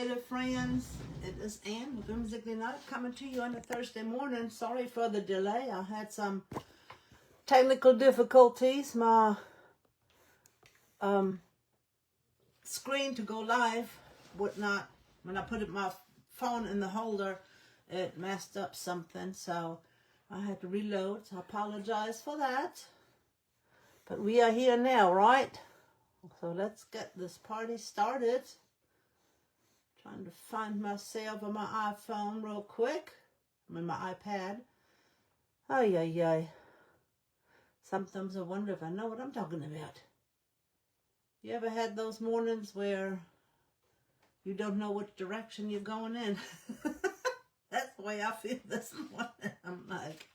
Friends, it is Ann with Whimsically Not coming to you on a Thursday morning. Sorry for the delay. I had some technical difficulties. My screen to go live would not, when I put my phone in the holder, it messed up something, so I had to reload. So I apologize for that. But we are here now, right? So let's get this party started. Trying to find myself on my iPhone real quick. I mean, my iPad. Ay, ay, ay. Sometimes I wonder if I know what I'm talking about. You ever had those mornings where you don't know which direction you're going in? That's the way I feel this morning. I'm like,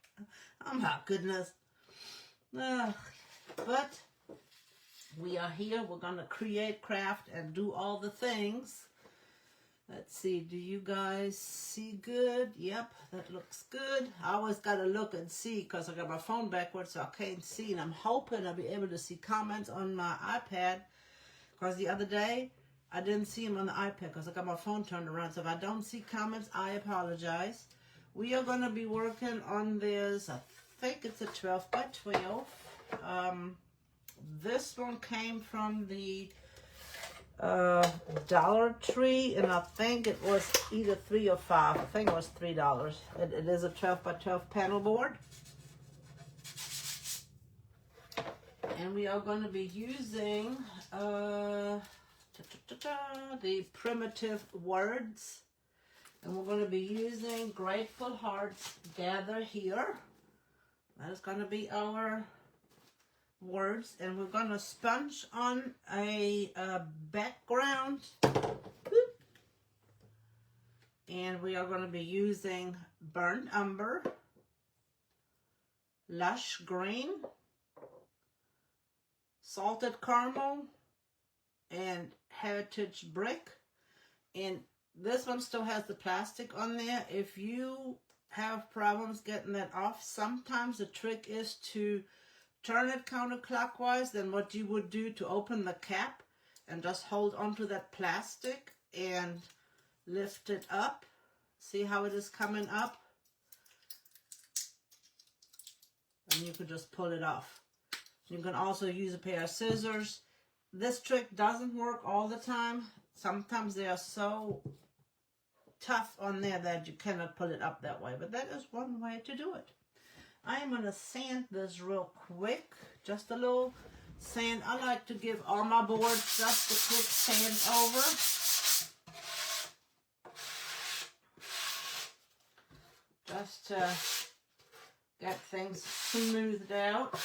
oh my goodness. But we are here. We're going to create, craft, and do all the things. Let's see, do you guys see good? Yep, that looks good. I always got to look and see because I got my phone backwards so I can't see. And I'm hoping I'll be able to see comments on my iPad because the other day I didn't see them on the iPad because I got my phone turned around. So if I don't see comments, I apologize. We are going to be working on this, I think it's a 12 by 12. This one came from the Dollar Tree, and I think it was either $3 or $5. I think it was $3. It is a 12 by 12 panel board, and we are going to be using the Primitive Words, and we're going to be using Grateful Hearts Gather Here. That is going to be our words, and we're going to sponge on a background, and we are going to be using Burnt Umber, Lush Green, Salted Caramel, and Heritage Brick. And this one still has the plastic on there. If you have problems getting that off, sometimes the trick is to turn it counterclockwise. Then what you would do to open the cap and just hold onto that plastic and lift it up. See how it is coming up? And you can just pull it off. You can also use a pair of scissors. This trick doesn't work all the time. Sometimes they are so tough on there that you cannot pull it up that way. But that is one way to do it. I am going to sand this real quick, just a little sand. I like to give all my boards just a quick sand over. Just to get things smoothed out.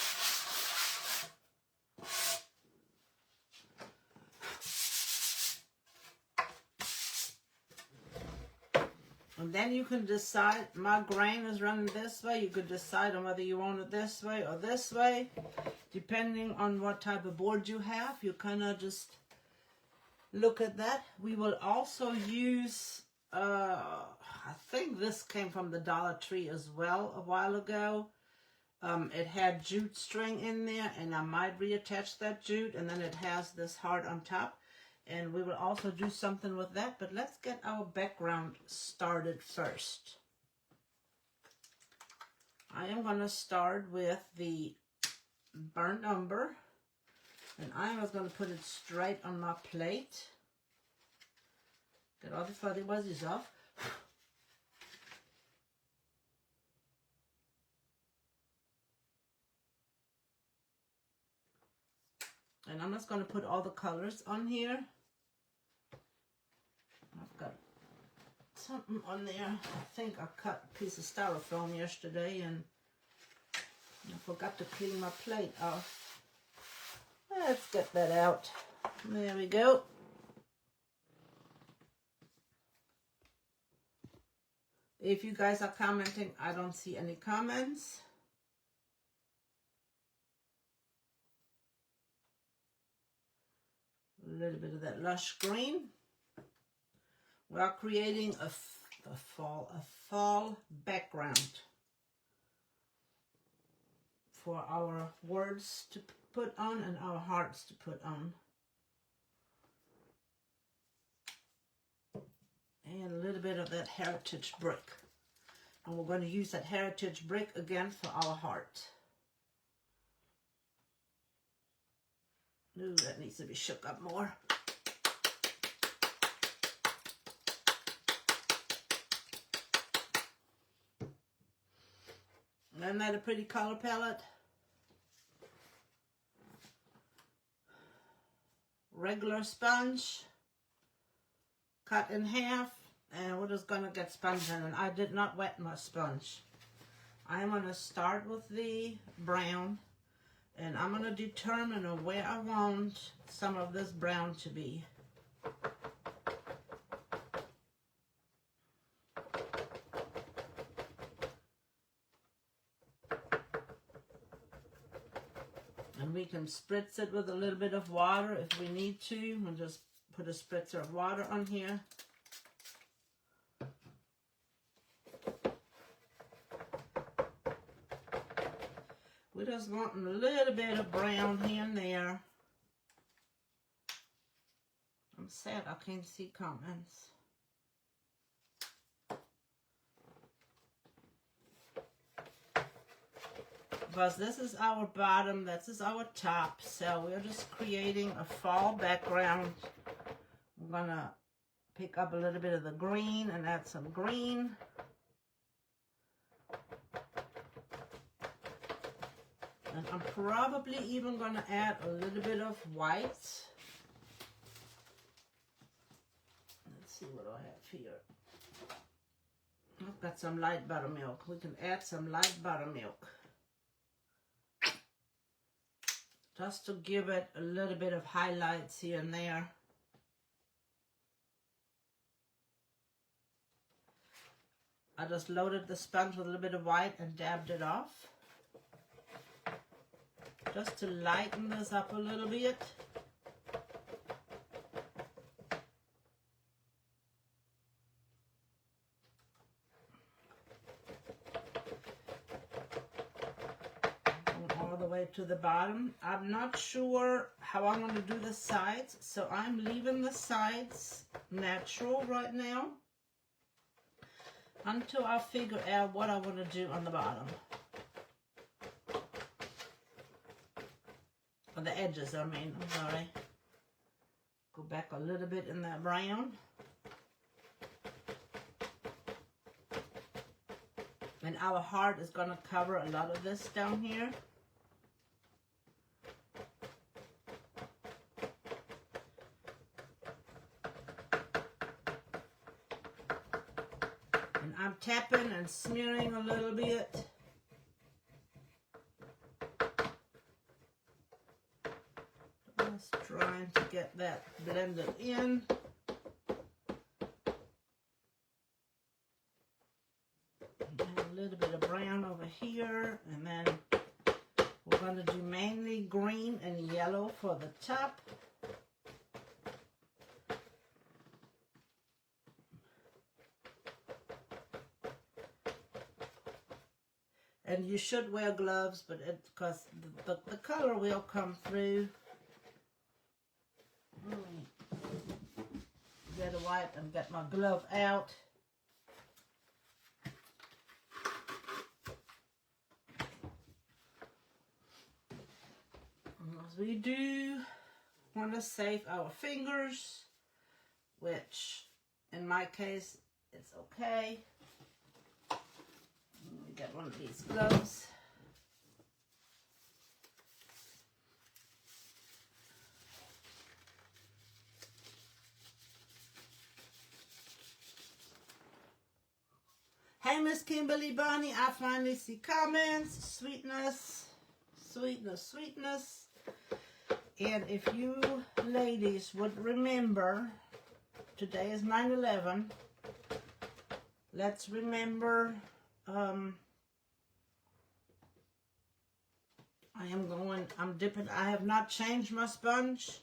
And then you can decide, my grain is running this way. You could decide on whether you want it this way or this way. Depending on what type of board you have, you kind of just look at that. We will also use, I think this came from the Dollar Tree as well a while ago. It had jute string in there, and I might reattach that jute, and then it has this heart on top. And we will also do something with that, but let's get our background started first. I am going to start with the Burnt Umber, and I was going to put it straight on my plate. Get all the fuzzy wuzzies off. And I'm just going to put all the colors on here. I've got something on there. I think I cut a piece of styrofoam yesterday and I forgot to clean my plate off. Let's get that out. There we go. If you guys are commenting, I don't see any comments. A little bit of that lush green. We are creating a fall background for our words to put on and our hearts to put on. bit of that heritage brick. And we're going to use that heritage brick again for our heart. Ooh, that needs to be shook up more. Isn't that a pretty color palette? Regular sponge, cut in half, and we're just going to get sponge in. And I did not wet my sponge. I'm going to start with the brown, and I'm going to determine where I want some of this brown to be. And we can spritz it with a little bit of water if we need to. We'll just put a spritzer of water on here. We're just wanting a little bit of brown here and there. I'm sad I can't see comments. Because this is our bottom, this is our top, so we're just creating a fall background. I'm gonna pick up a little bit of the green and add some green. And I'm probably even gonna add a little bit of white. Let's see what I have here. I've got some light buttermilk. We can add some light buttermilk. Just to give it a little bit of highlights here and there. I just loaded the sponge with a little bit of white and dabbed it off. Just to lighten this up a little bit. Way to the bottom. I'm not sure how I'm going to do the sides, so I'm leaving the sides natural right now until I figure out what I want to do on the bottom. On the edges, I mean, I'm sorry. Go back a little bit in that brown. And our heart is going to cover a lot of this down here. I'm tapping and smearing a little bit. Just trying to get that blended in. And a little bit of brown over here. And then we're going to do mainly green and yellow for the top. And you should wear gloves, but because the color will come through. Get a wipe and get my glove out. As we do want to save our fingers, which in my case, it's okay. Get one of these gloves. Hey, Miss Kimberly Bonnie, I finally see comments. Sweetness, sweetness, sweetness. And if you ladies would remember, today is 9/11. Let's remember I'm dipping, I have not changed my sponge.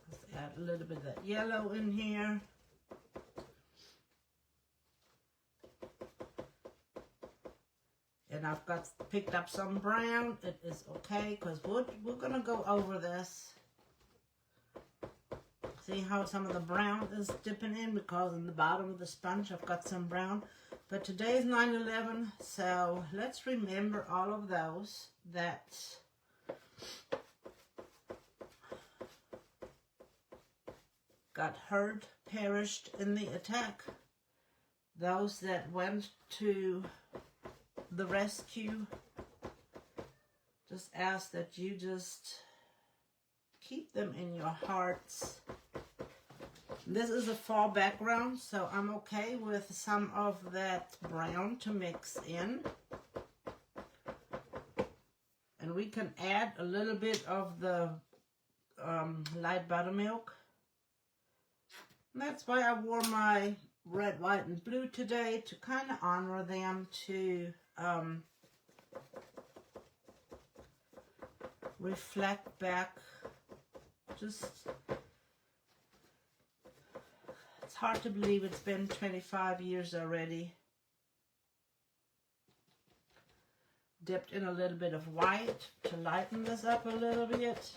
Let's add a little bit of that yellow in here. And I've got picked up some brown. It is okay because we're gonna go over this. See how some of the brown is dipping in because in the bottom of the sponge I've got some brown. But today is 9/11, so let's remember all of those that got hurt, perished in the attack. Those that went to the rescue, just ask that you just keep them in your hearts. This is a fall background, so I'm okay with some of that brown to mix in. And we can add a little bit of the light buttermilk. And that's why I wore my red, white, and blue today, to kind of honor them, to reflect back. Just, it's hard to believe it's been 25 years already. Dipped in a little bit of white to lighten this up a little bit.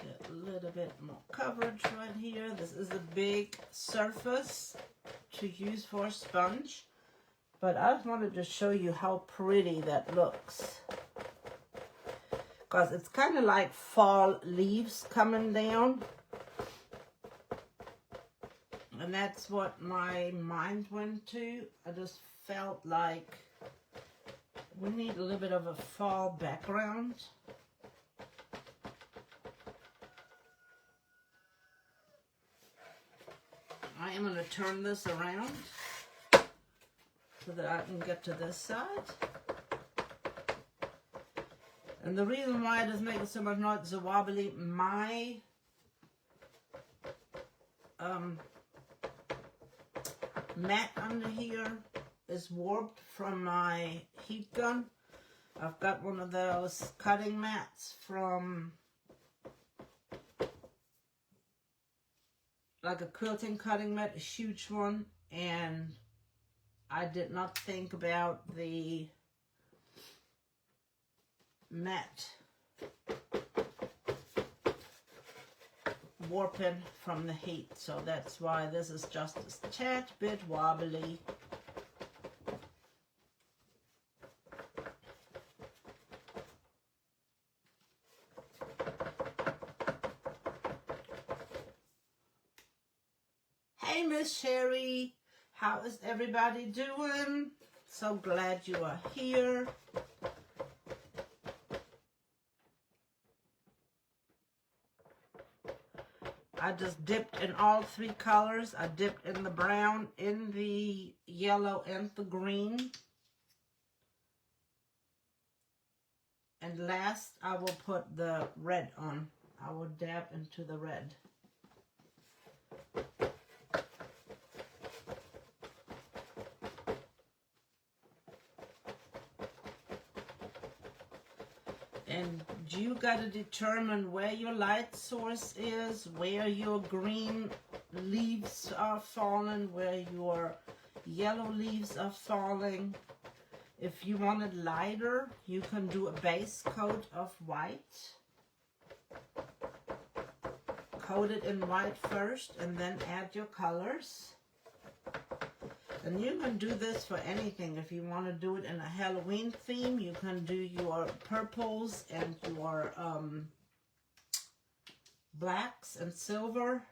Get a little bit more coverage right here. This is a big surface to use for a sponge, but I just wanted to show you how pretty that looks. Because it's kind of like fall leaves coming down. And that's what my mind went to. I just felt like we need a little bit of a fall background. I am going to turn this around so that I can get to this side. And the reason why it is making so much noise is wobbly. My mat under here is warped from my heat gun. I've got one of those cutting mats from like a quilting cutting mat, a huge one, and I did not think about the mat warping from the heat, so that's why this is just a tad bit wobbly. Hey Miss Sherry, how is everybody doing? So glad you are here. I just dipped in all three colors. I dipped in the brown, in the yellow, and the green. And last, I will put the red on. I will dab into the red. And you got to determine where your light source is, where your green leaves are falling, where your yellow leaves are falling. If you want it lighter, you can do a base coat of white. Coat it in white first and then add your colors. And you can do this for anything. If you want to do it in a Halloween theme, you can do your purples and your blacks and silver.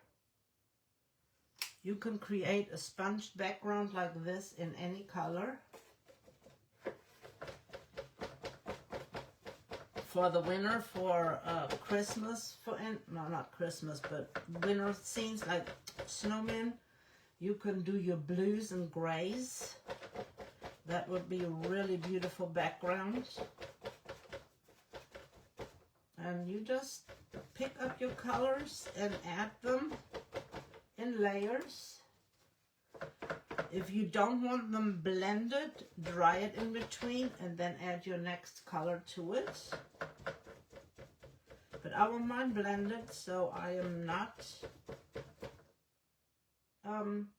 You can create a sponge background like this in any color. For the winter, for Christmas, no, not Christmas, but winter scenes like snowmen, you can do your blues and grays. That would be a really beautiful background. And you just pick up your colors and add them in layers. If you don't want them blended, dry it in between and then add your next color to it. But I want mine blended, so I am not I'm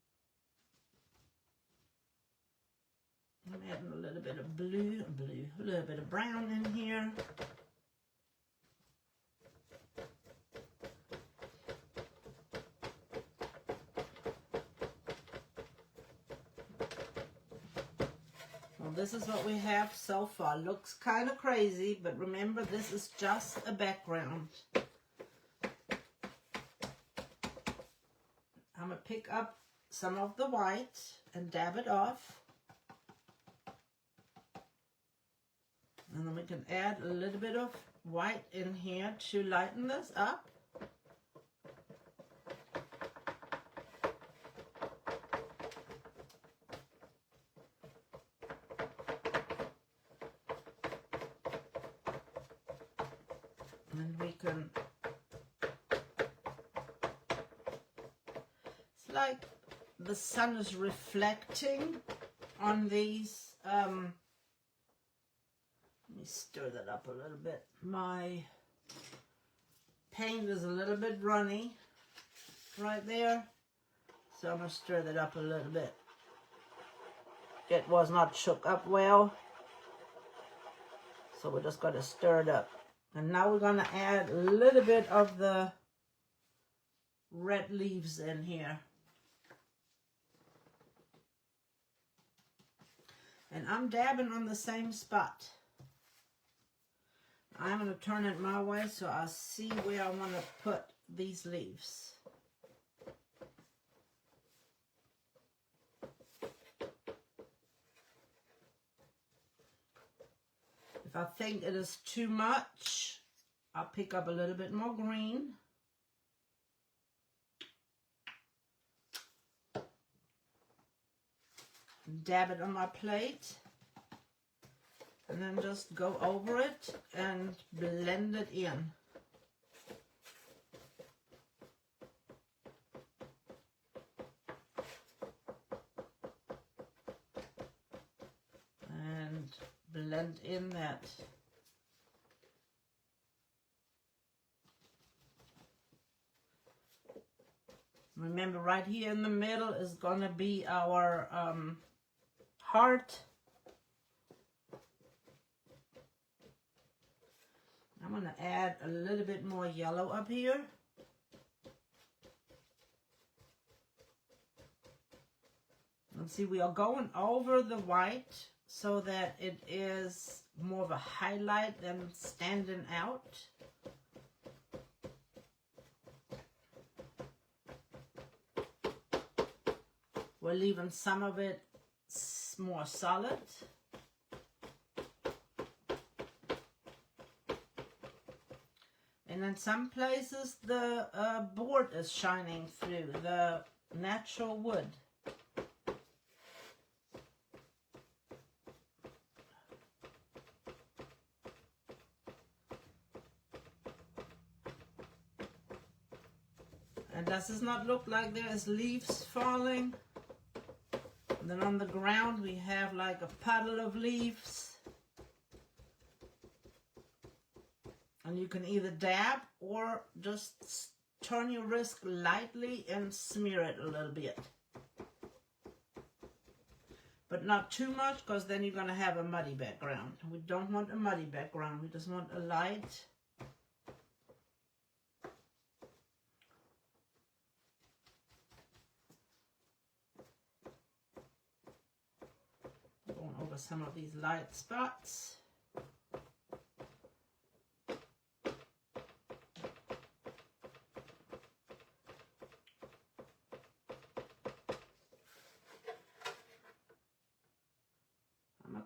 adding a little bit of a little bit of brown in here. Well, this is what we have so far. Looks kind of crazy, but remember, this is just a background. I'm going to pick up some of the white and dab it off. And then we can add a little bit of white in here to lighten this up. And we can, it's like the sun is reflecting on these, let me stir that up a little bit. My paint is a little bit runny right there, so I'm going to stir that up a little bit. It was not shook up well, so we're just going to stir it up. And now we're going to add a little bit of the red leaves in here. And I'm dabbing on the same spot. I'm going to turn it my way so I see where I want to put these leaves. If I think it is too much, I'll pick up a little bit more green. Dab it on my plate. And then just go over it and blend it in. And blend in that. Remember, right here in the middle is going to be our heart. I'm going to add a little bit more yellow up here. And see, we are going over the white so that it is more of a highlight than standing out. We're leaving some of it more solid. And in some places the board is shining through, the natural wood. And does this not look like there is leaves falling? And then on the ground we have like a puddle of leaves. And you can either dab or just turn your wrist lightly and smear it a little bit. But not too much, because then you're going to have a muddy background. We don't want a muddy background. We just want a light. Going over some of these light spots.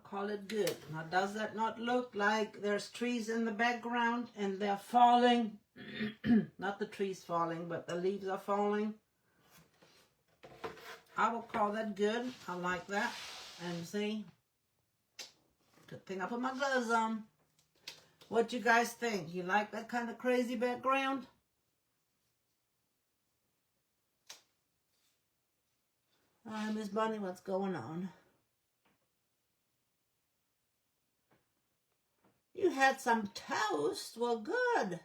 Call it good. Now, does that not look like there's trees in the background and they're falling? Not the trees falling, but the leaves are falling. I will call that good. I like that. And see, good thing I put my gloves on. What you guys think? You like that kind of crazy background? Hi, Miss Bunny, what's going on? You had some toast? Well, good.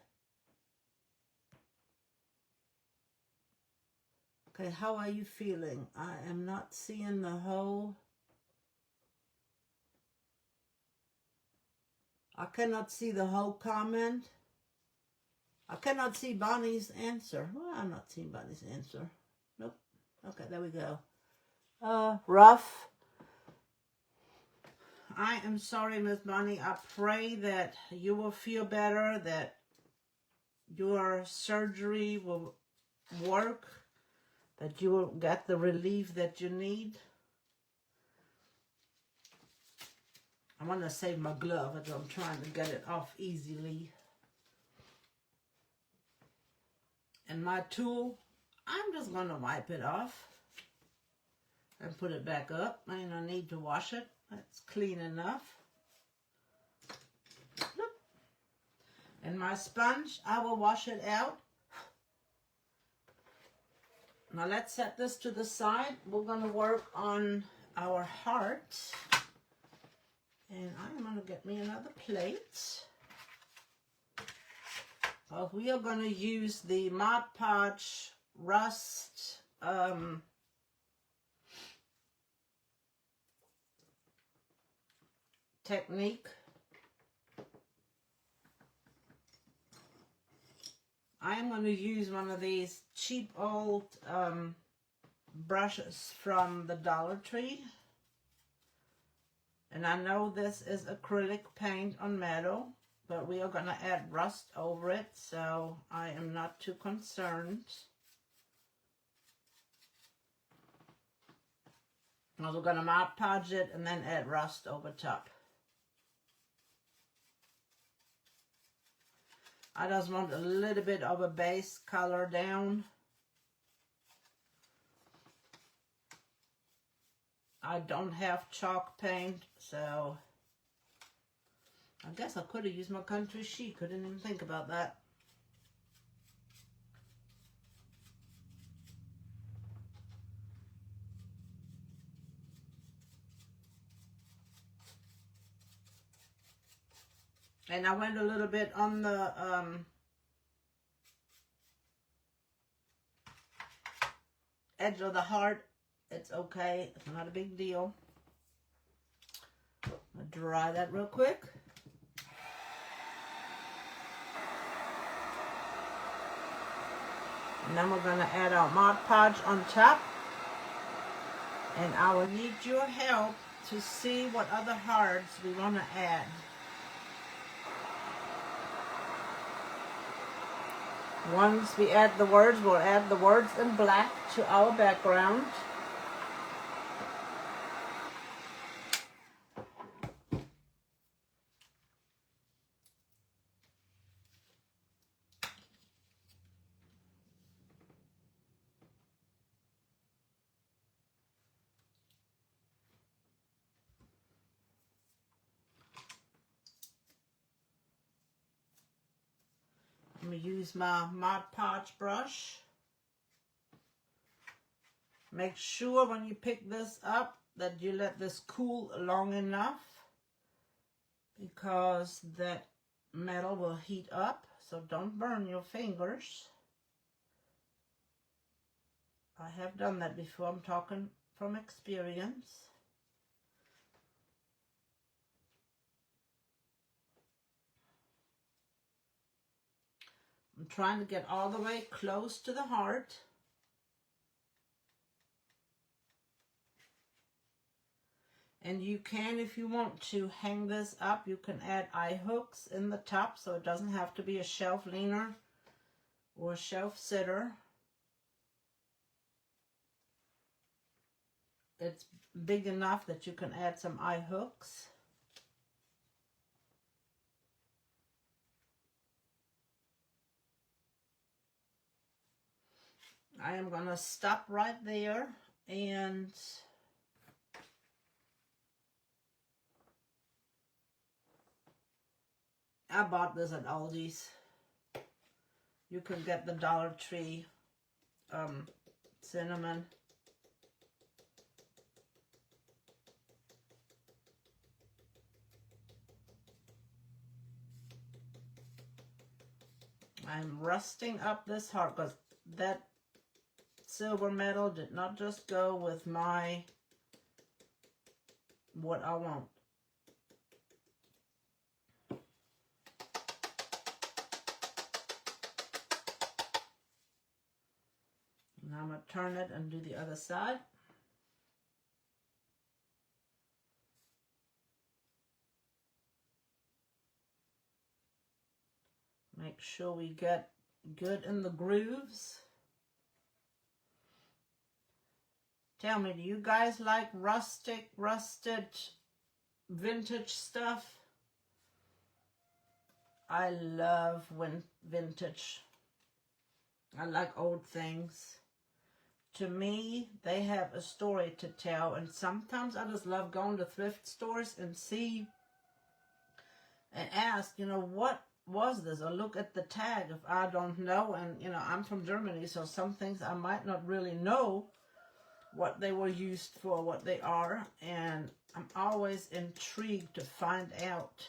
Okay, how are you feeling? I am not seeing the whole... I cannot see the whole comment. I cannot see Bonnie's answer. Well, I'm not seeing Bonnie's answer. Nope. Okay, there we go. Rough. I am sorry, Miss Bonnie. I pray that you will feel better, that your surgery will work, that you will get the relief that you need. I want to save my glove, but I'm trying to get it off easily. And my tool, I'm just going to wipe it off and put it back up. I don't need to wash it. It's clean enough. Look. And my sponge, I will wash it out. Now let's set this to the side. We're going to work on our heart. And I'm going to get me another plate. Well, we are going to use the Mod Podge Rust technique. I am going to use one of these cheap old brushes from the Dollar Tree. And I know this is acrylic paint on metal, but we are going to add rust over it, so I am not too concerned. We're going to Mod Podge it and then add rust over top. I just want a little bit of a base color down. I don't have chalk paint, so I guess I could have used my country chic. I didn't even think about that. And I went a little bit on the edge of the heart. It's okay. It's not a big deal. I'm going to dry that real quick. And then we're going to add our Mod Podge on top. And I will need your help to see what other hearts we want to add. Once we add the words, we'll add the words in black to our background. I'm going to use my Mod Podge brush. Make sure when you pick this up that you let this cool long enough, because that metal will heat up, so don't burn your fingers. I have done that before. I'm talking from experience. I'm trying to get all the way close to the heart. And you can, if you want to hang this up, you can add eye hooks in the top, so it doesn't have to be a shelf leaner or a shelf sitter. It's big enough that you can add some eye hooks. I am going to stop right there, and I bought this at Aldi's. You can get the Dollar Tree cinnamon. I'm rusting up this heart because that silver metal did not just go with my what I want. Now I'm going to turn it and do the other side. Make sure we get good in the grooves. Tell me, do you guys like rusted, vintage stuff? I love vintage. I like old things. To me, they have a story to tell, and sometimes I just love going to thrift stores and see and ask, you know, what was this? Or look at the tag if I don't know. And, you know, I'm from Germany, so some things I might not really know what they were used for, what they are. And I'm always intrigued to find out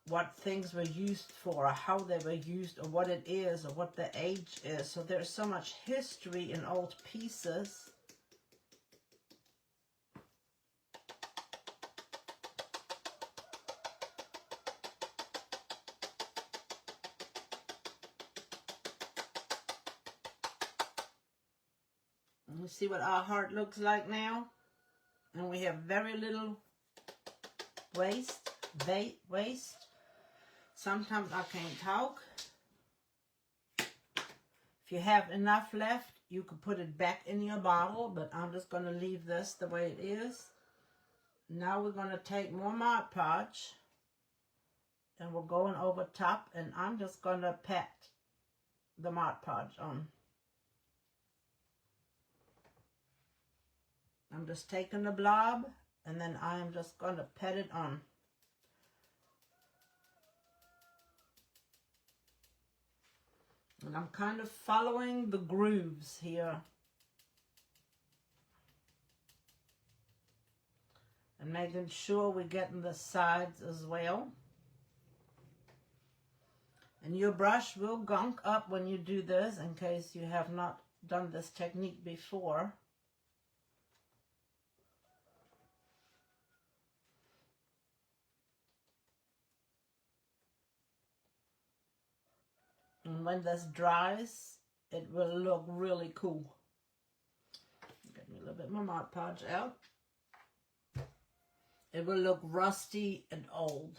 what things were used for, or how they were used, or what it is, or what the age is. So there's so much history in old pieces. Let me see what our heart looks like now. And we have very little waste. Sometimes I can't talk. If you have enough left, you could put it back in your bottle, but I'm just going to leave this the way it is. Now we're going to take more Mod Podge, and we're going over top, and I'm just going to pat the Mod Podge on. I'm just taking the blob, and then I'm just going to pat it on. And I'm kind of following the grooves here. And making sure we're getting the sides as well. And your brush will gunk up when you do this, in case you have not done this technique before. And when this dries, it will look really cool. Get me a little bit more Mod Podge out. It will look rusty and old.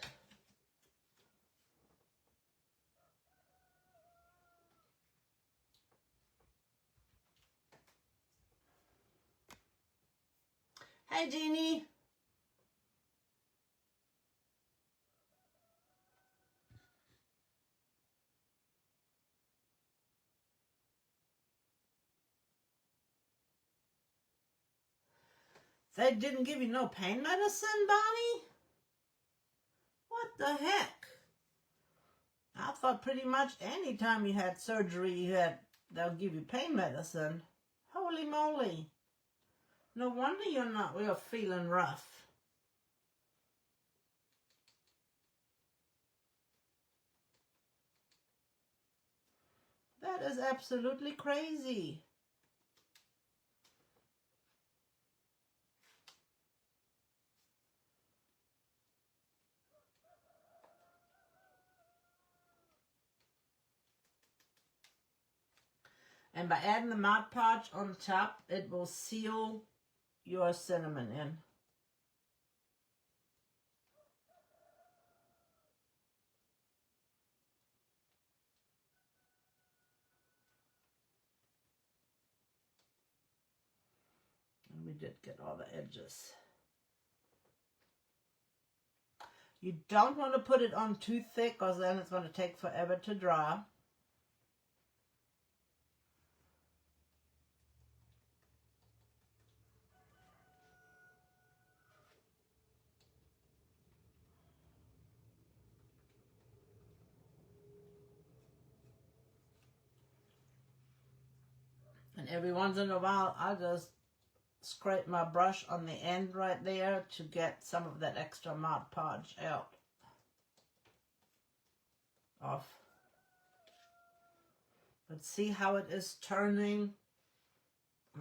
Hey, Jeannie. They didn't give you no pain medicine, Bonnie? What the heck? I thought pretty much any time you had surgery, they'll give you pain medicine. Holy moly. No wonder you're feeling rough. That is absolutely crazy. And by adding the Mod Podge on top, it will seal your cinnamon in. And we did get all the edges. You don't want to put it on too thick, because then it's going to take forever to dry. And every once in a while, I just scrape my brush on the end right there to get some of that extra Mod Podge out. off. But see how it is turning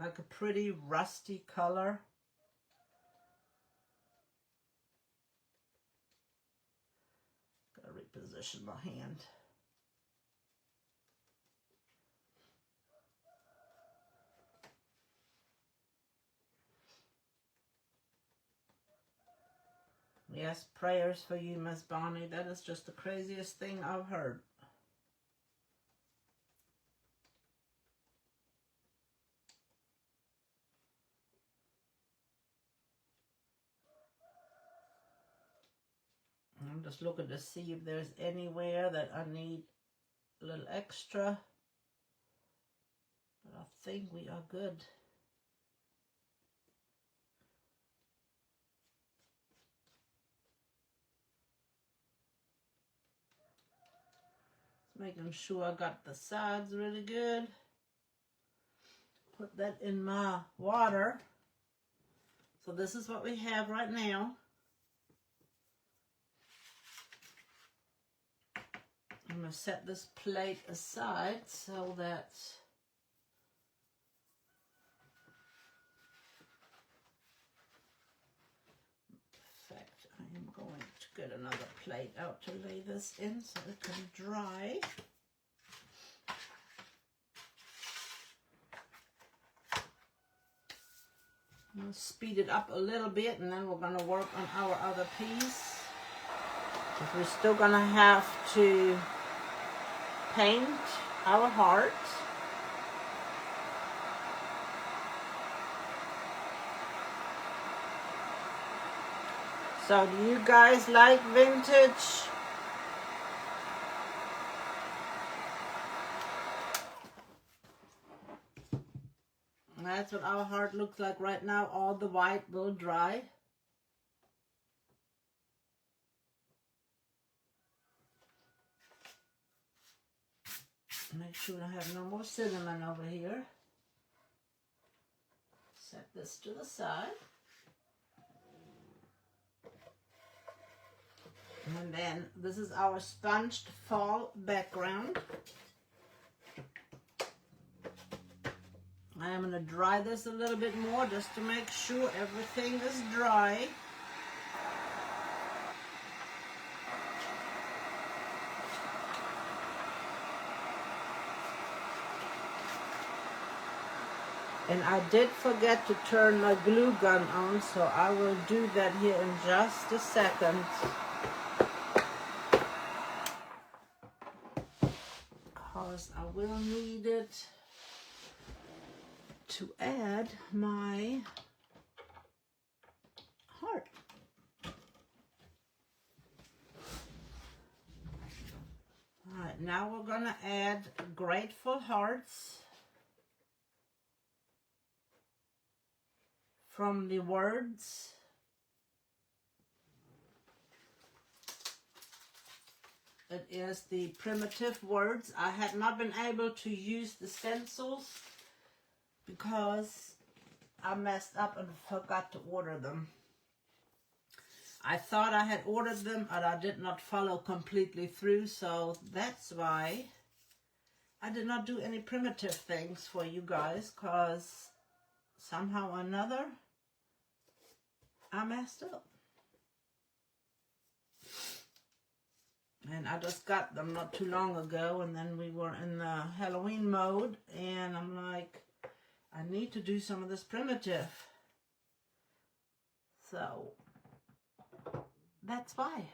like a pretty rusty color. Gotta reposition my hand. Yes, prayers for you, Miss Bonnie. That is just the craziest thing I've heard. I'm just looking to see if there's anywhere that I need a little extra. But I think we are good. Making sure I got the sides really good. Put that in my water. So this is what we have right now. I'm going to set this plate aside so that I am going to get another plate out to lay this in so it can dry. I'm going to speed it up a little bit and then we're going to work on our other piece. Because we're still going to have to paint our heart. So do you guys like vintage? That's what our heart looks like right now. All the white will dry. Make sure I have no more cinnamon over here. Set this to the side. And then this is our sponged fall background. I am going to dry this a little bit more just to make sure everything is dry. And I did forget to turn my glue gun on, so I will do that here in just a second. Because I will need it to add my heart. All right, now we're going to add grateful hearts from the words. It is the primitive words. I had not been able to use the stencils because I messed up and forgot to order them. I thought I had ordered them, but I did not follow completely through, so that's why I did not do any primitive things for you guys, because somehow or another I messed up. And I just got them not too long ago, and then we were in the Halloween mode, and I'm like, I need to do some of this primitive. So that's why.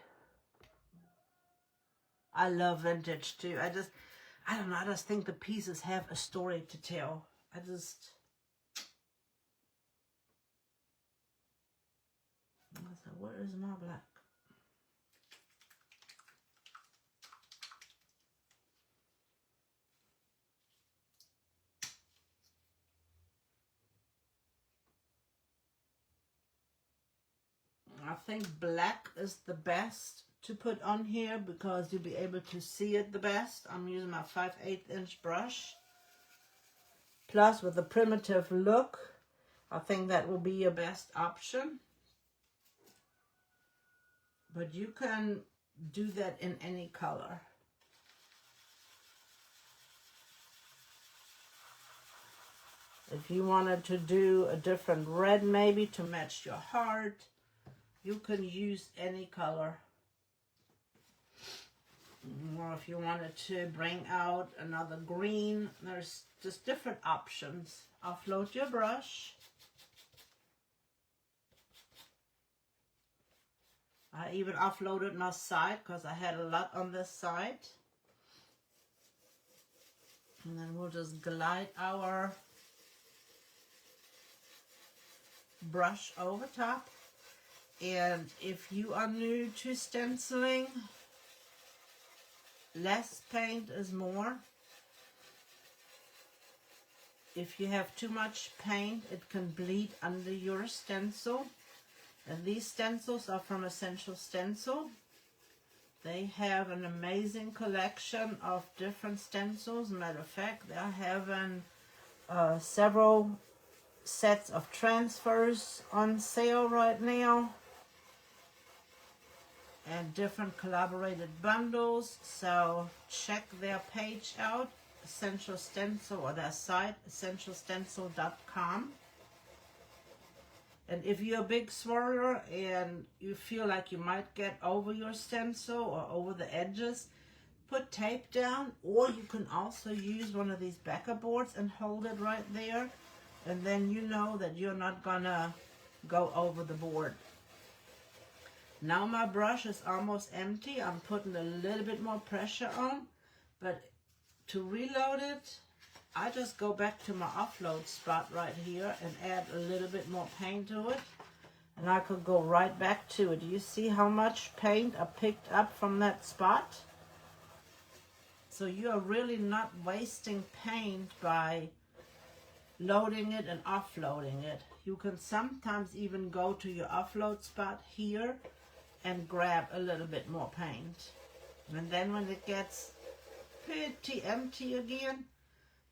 I love vintage too. I don't know, I just think the pieces have a story to tell. So where is my black? I think black is the best to put on here because you'll be able to see it the best. I'm using my 5/8 inch brush. Plus with the primitive look, I think that will be your best option. But you can do that in any color. If you wanted to do a different red maybe to match your heart, you can use any color. Or if you wanted to bring out another green, there's just different options. Offload your brush. I even offloaded my side because I had a lot on this side. And then we'll just glide our brush over top. And if you are new to stenciling, less paint is more. If you have too much paint, it can bleed under your stencil. And these stencils are from Essential Stencil. They have an amazing collection of different stencils. Matter of fact, they're having several sets of transfers on sale right now. And different collaborated bundles. So check their page out, Essential Stencil, or their site, essentialstencil.com. And if you're a big swirler and you feel like you might get over your stencil or over the edges, put tape down, or you can also use one of these backer boards and hold it right there. And then you know that you're not gonna go over the board. Now my brush is almost empty. I'm putting a little bit more pressure on, but to reload it, I just go back to my offload spot right here and add a little bit more paint to it. And I could go right back to it. Do you see how much paint I picked up from that spot? So you are really not wasting paint by loading it and offloading it. You can sometimes even go to your offload spot here and grab a little bit more paint. And then when it gets pretty empty again,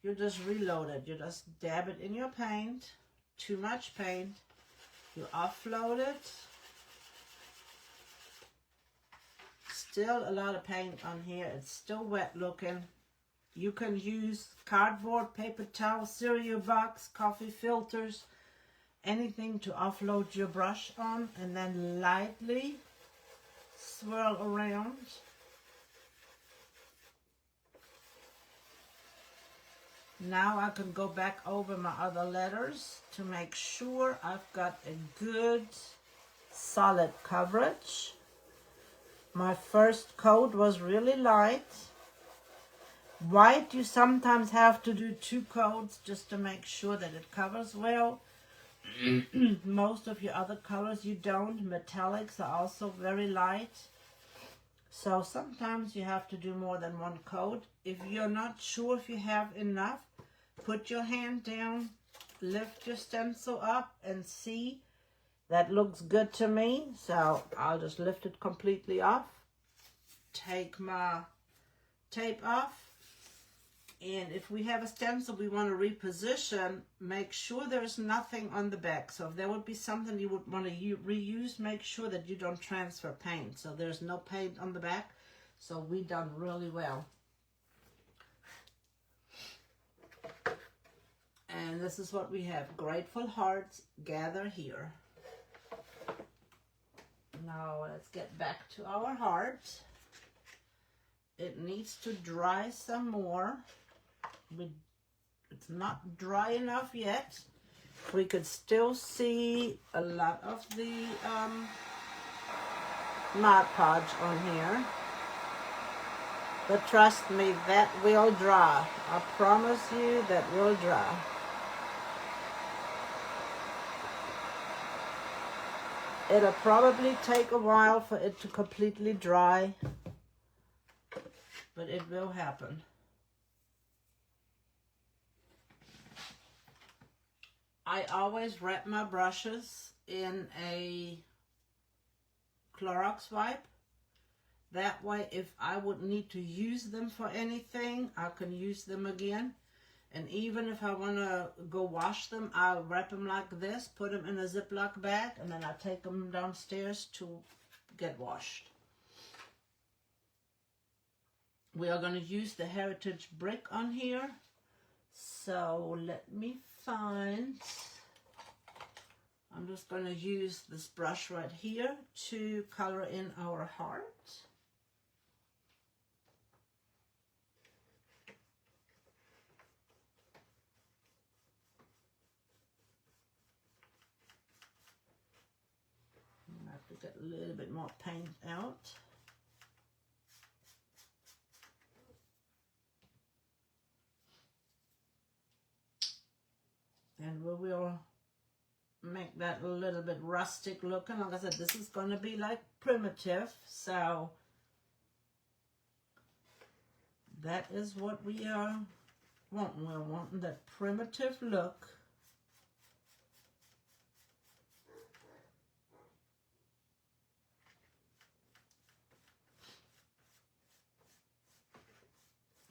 you just reload it. You just dab it in your paint. Too much paint. You offload it. Still a lot of paint on here. It's still wet looking. You can use cardboard, paper towel, cereal box, coffee filters, anything to offload your brush on, and then lightly swirl around. Now I can go back over my other letters to make sure I've got a good solid coverage. My first coat was really light. White, you sometimes have to do 2 coats just to make sure that it covers well. Most of your other colors you don't. Metallics are also very light. So sometimes you have to do more than 1 coat. If you're not sure if you have enough, put your hand down, lift your stencil up and see. That looks good to me, so I'll just lift it completely off. Take my tape off. And if we have a stencil we want to reposition, make sure there's nothing on the back. So if there would be something you would want to reuse, make sure that you don't transfer paint. So there's no paint on the back. So we done really well. And this is what we have. Grateful hearts gather here. Now let's get back to our heart. It needs to dry some more. It's not dry enough yet. We could still see a lot of the Mod Podge on here. But trust me, that will dry. I promise you that will dry. It'll probably take a while for it to completely dry, but it will happen. I always wrap my brushes in a Clorox wipe. That way, if I would need to use them for anything, I can use them again. And even if I want to go wash them, I'll wrap them like this, put them in a Ziploc bag, and then I'll take them downstairs to get washed. We are going to use the Heritage brick on here. So let me find, I'm just going to use this brush right here to color in our heart. I have to get a little bit more paint out. And we will make that a little bit rustic looking. Like I said, this is going to be like primitive, so that is what we are wanting. We're wanting that primitive look.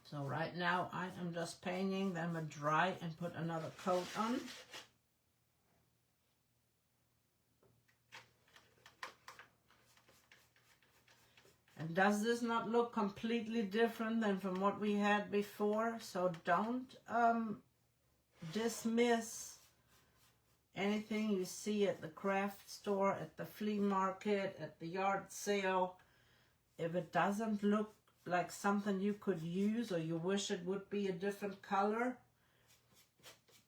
So right now I am just painting, then I'm going to dry and put another coat on. And does this not look completely different than from what we had before? So don't dismiss anything you see at the craft store, at the flea market, at the yard sale. If it doesn't look like something you could use, or you wish it would be a different color,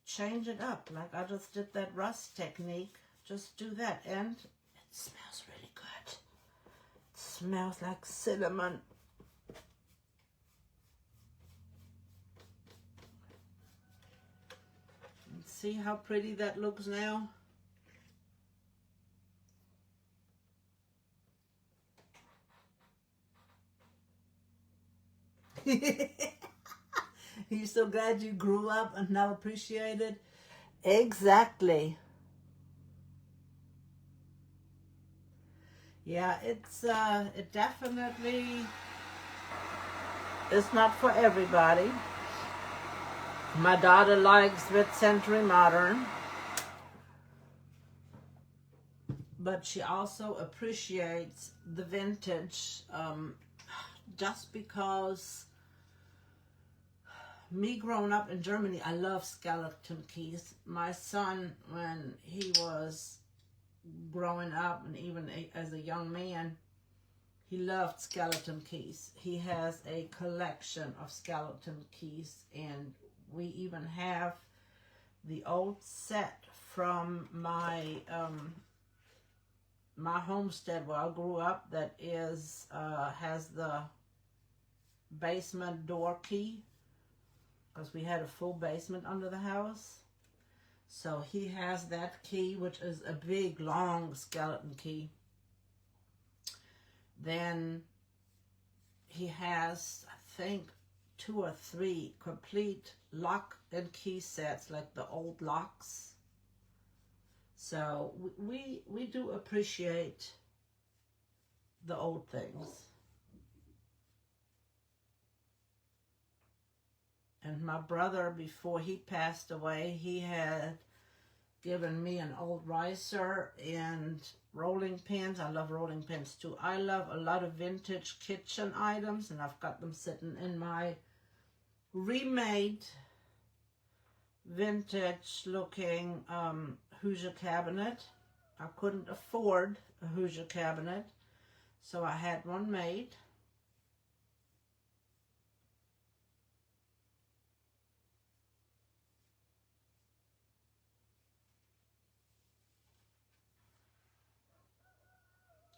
change it up. Like I just did that rust technique. Just do that, and it smells really good. It smells like cinnamon. And see how pretty that looks now? You're so glad you grew up and now appreciate it? Exactly. Yeah, it definitely is not for everybody. My daughter likes mid-century modern, but she also appreciates the vintage, just because me growing up in Germany, I love skeleton keys. My son, when he was growing up and even as a young man, he loved skeleton keys. He has a collection of skeleton keys, and we even have the old set from my my homestead where I grew up that is has the basement door key, because we had a full basement under the house. So he has that key, which is a big, long skeleton key. Then he has, I think, 2 or 3 complete lock and key sets, like the old locks. So we do appreciate the old things. And my brother, before he passed away, he had given me an old ricer and rolling pins. I love rolling pins too. I love a lot of vintage kitchen items, and I've got them sitting in my remade vintage looking Hoosier cabinet. I couldn't afford a Hoosier cabinet, so I had one made.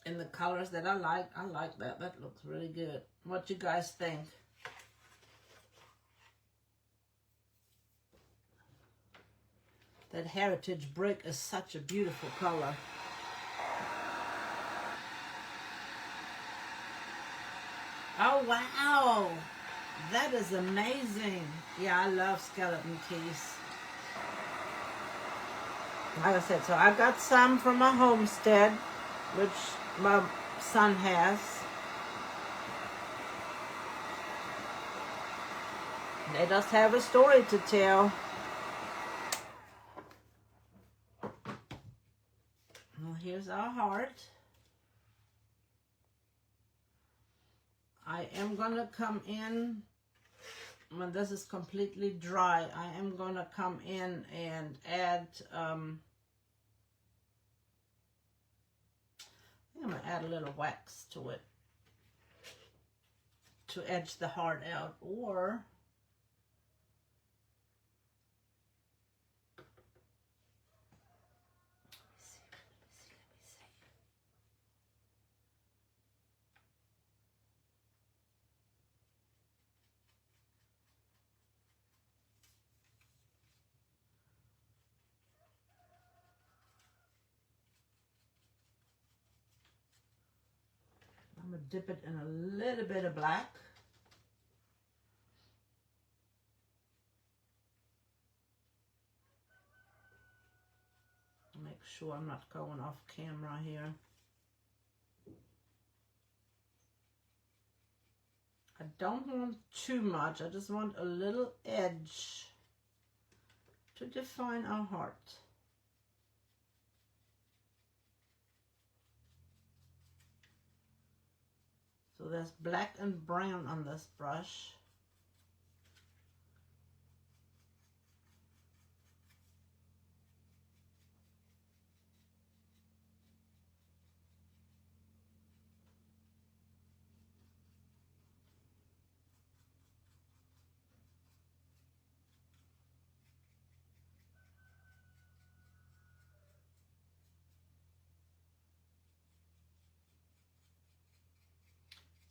In the colors that I like that. That looks really good. What you guys think? That heritage brick is such a beautiful color. Oh, wow. That is amazing. Yeah, I love skeleton keys. Like I said, so I got some from my homestead, which my son has. They just have a story to tell. Well, here's our heart. I am going to come in when this is completely dry, I am going to come in and add, I'm going to add a little wax to it to edge the heart out, or I'm going to dip it in a little bit of black. Make sure I'm not going off camera here. I don't want too much. I just want a little edge to define our heart. So there's black and brown on this brush.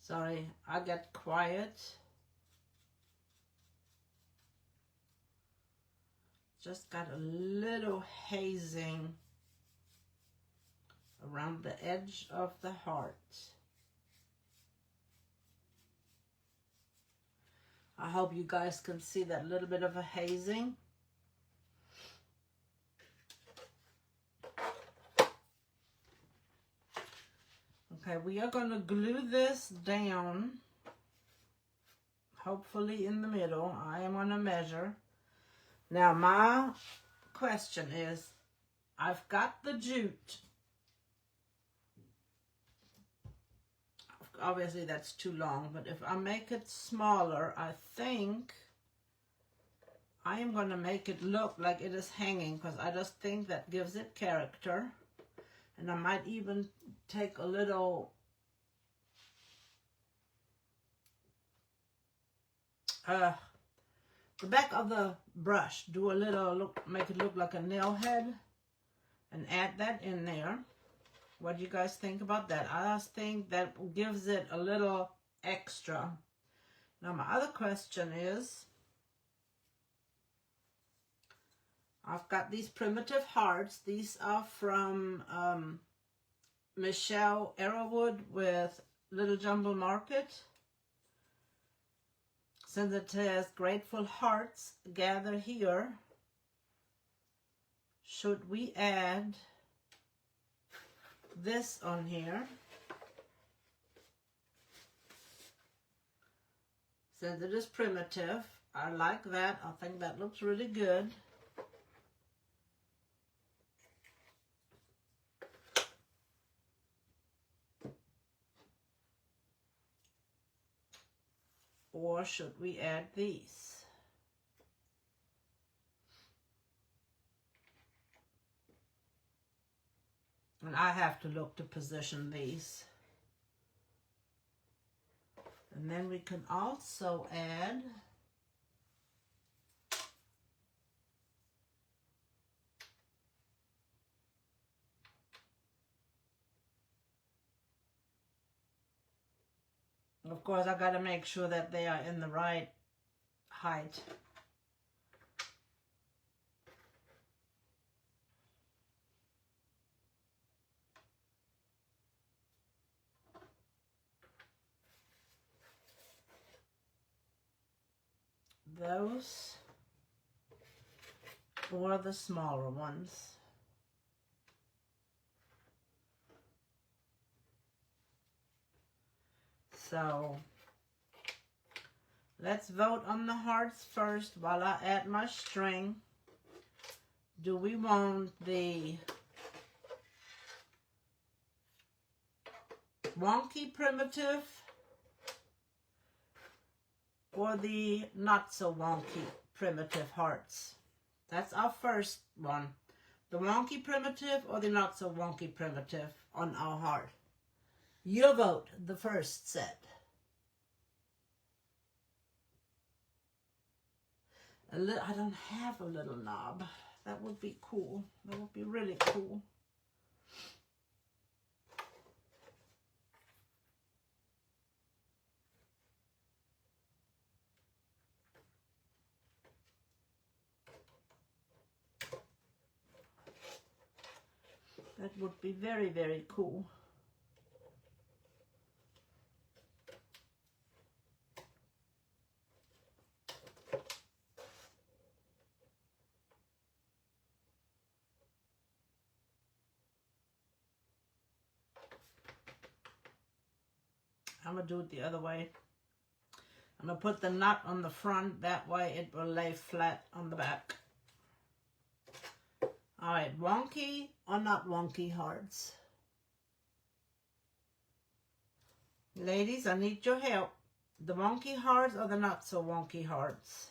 Sorry, I get quiet. Just got a little hazing around the edge of the heart. I hope you guys can see that little bit of a hazing. Okay, we are going to glue this down, hopefully in the middle. I am going to measure. Now, my question is, I've got the jute. Obviously, that's too long, but if I make it smaller, I think I am going to make it look like it is hanging, because I just think that gives it character. And I might even take a little the back of the brush, do a little look, make it look like a nail head, and add that in there. What do you guys think about that? I just think that gives it a little extra. Now my other question is, I've got these primitive hearts. These are from Michelle Arrowwood with Little Jumble Market. Since it says grateful hearts gather here, should we add this on here? Since it is primitive, I like that. I think that looks really good. Or should we add these? And I have to look to position these. And then we can also add of course, I got to make sure that they are in the right height. Those or the smaller ones. So let's vote on the hearts first while I add my string. Do we want the wonky primitive or the not so wonky primitive hearts? That's our first one. The wonky primitive or the not so wonky primitive on our heart? Your vote, the first set. I don't have a little knob. That would be cool. That would be really cool. That would be very, very cool. I'm going to do it the other way. I'm going to put the knot on the front. That way it will lay flat on the back. All right, wonky or not wonky hearts? Ladies, I need your help. The wonky hearts or the not so wonky hearts?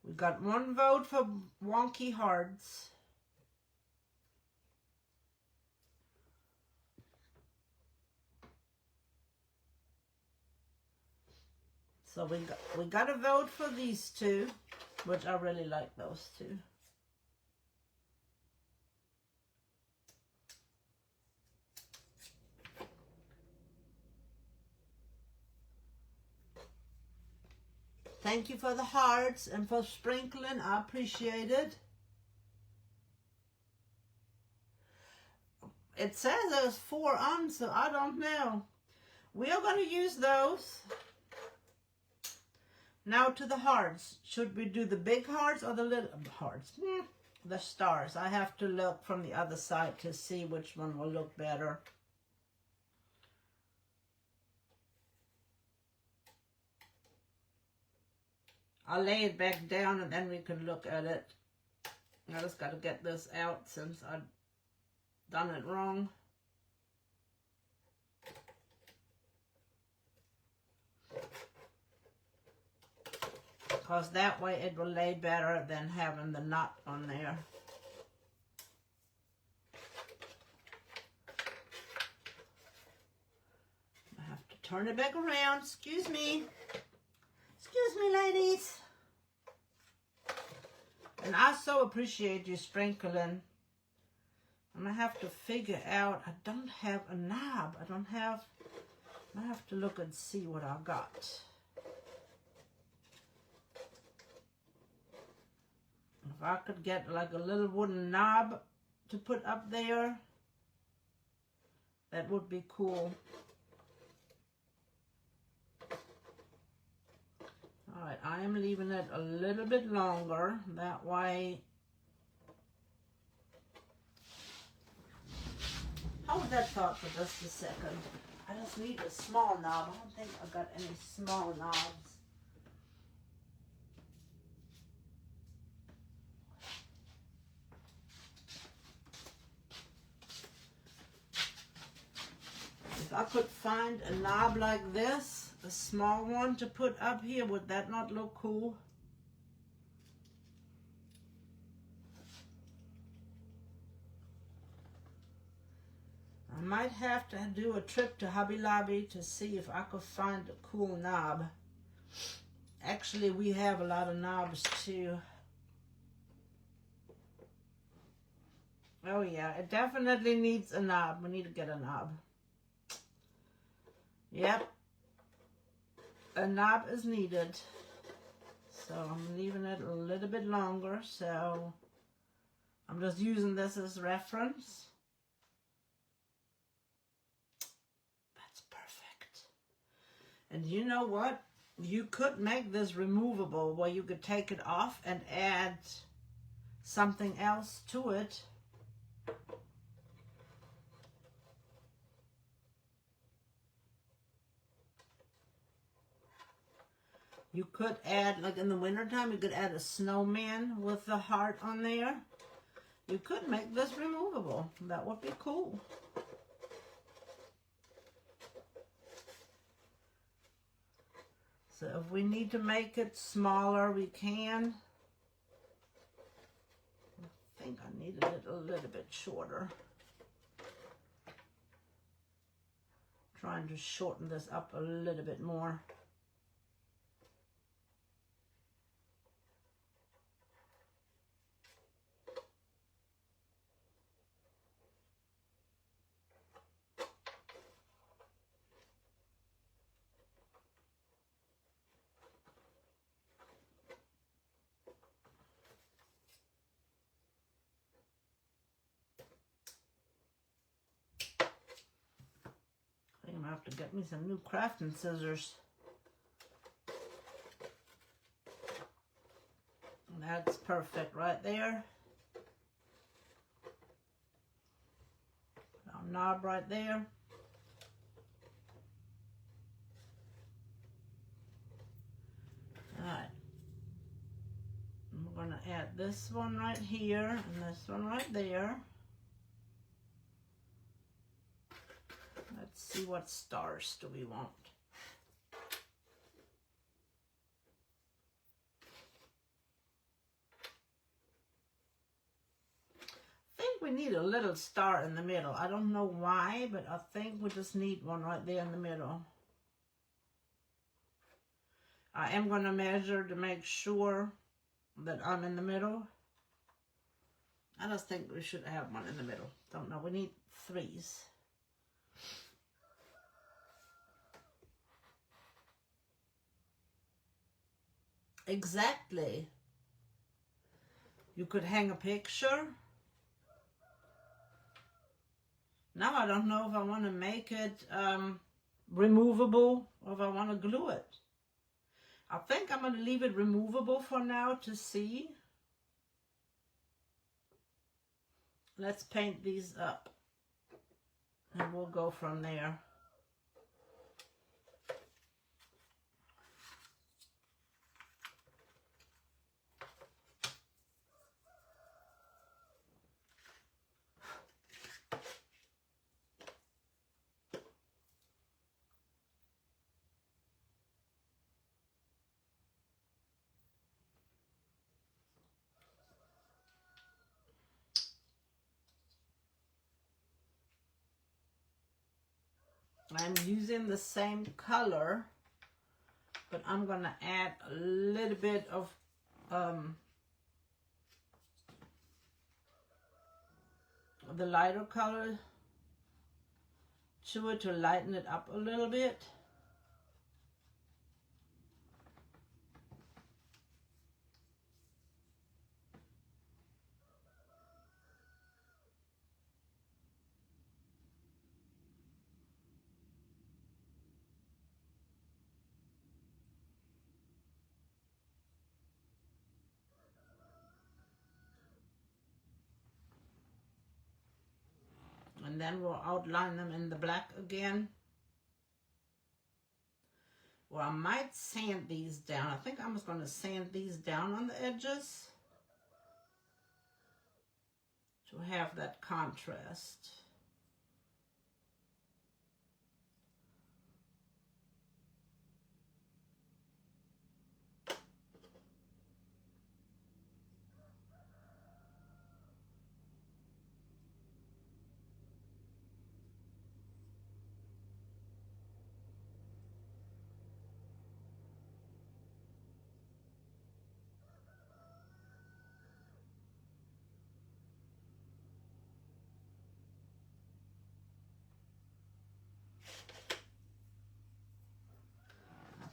We got one vote for wonky hearts. So we got a vote for these two, which I really like those two. Thank you for the hearts and for sprinkling. I appreciate it. It says there's 4 on, so I don't know. We are going to use those. Now to the hearts. Should we do the big hearts or the little hearts? The stars. I have to look from the other side to see which one will look better. I'll lay it back down and then we can look at it. I just got to get this out since I've done it wrong. Because that way it will lay better than having the knot on there. I have to turn it back around. Excuse me. Excuse me, ladies. And I so appreciate you sprinkling. I'm going to have to figure out, I don't have a knob. I have to look and see what I got. If I could get like a little wooden knob to put up there, that would be cool. Alright, I am leaving it a little bit longer. That way. Hold that thought for just a second. I just need a small knob. I don't think I got any small knobs. If I could find a knob like this, a small one to put up here, would that not look cool? I might have to do a trip to Hobby Lobby to see if I could find a cool knob. Actually, we have a lot of knobs too. Oh yeah, it definitely needs a knob. We need to get a knob. Yep. A knob is needed. So I'm leaving it a little bit longer. So I'm just using this as reference. That's perfect. And you know what? You could make this removable where you could take it off and add something else to it. You could add, like in the wintertime, you could add a snowman with the heart on there. You could make this removable. That would be cool. So if we need to make it smaller, we can. I think I needed it a little bit shorter. Trying to shorten this up a little bit more. I think I'm gonna have to get me some new crafting scissors. That's perfect right there. Our knob right there. Alright. We're going to add this one right here and this one right there. Let's see what stars do we want. I think we need a little star in the middle. I don't know why, but I think we just need one right there in the middle. I am going to measure to make sure that I'm in the middle. I just think we should have one in the middle. Don't know. We need 3s. Exactly. You could hang a picture. Now I don't know if I want to make it removable or if I want to glue it. I think I'm going to leave it removable for now to see. Let's paint these up and we'll go from there. I'm using the same color, but I'm going to add a little bit of the lighter color to it to lighten it up a little bit. And then we'll outline them in the black again. Well, I might sand these down. I think I'm just going to sand these down on the edges to have that contrast.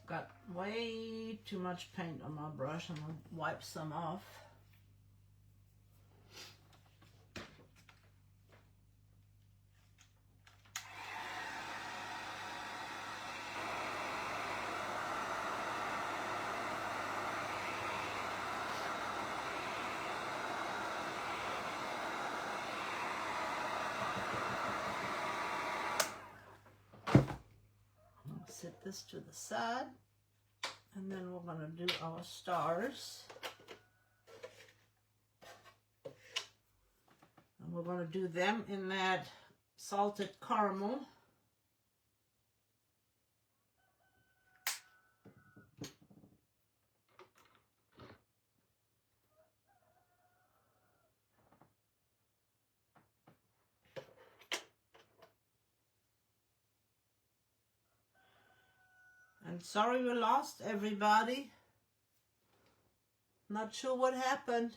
Got way too much paint on my brush. I'm going to wipe some off. Set this to the side, And then we're going to do our stars. And we're going to do them in that salted caramel. And sorry we lost everybody. Not sure what happened.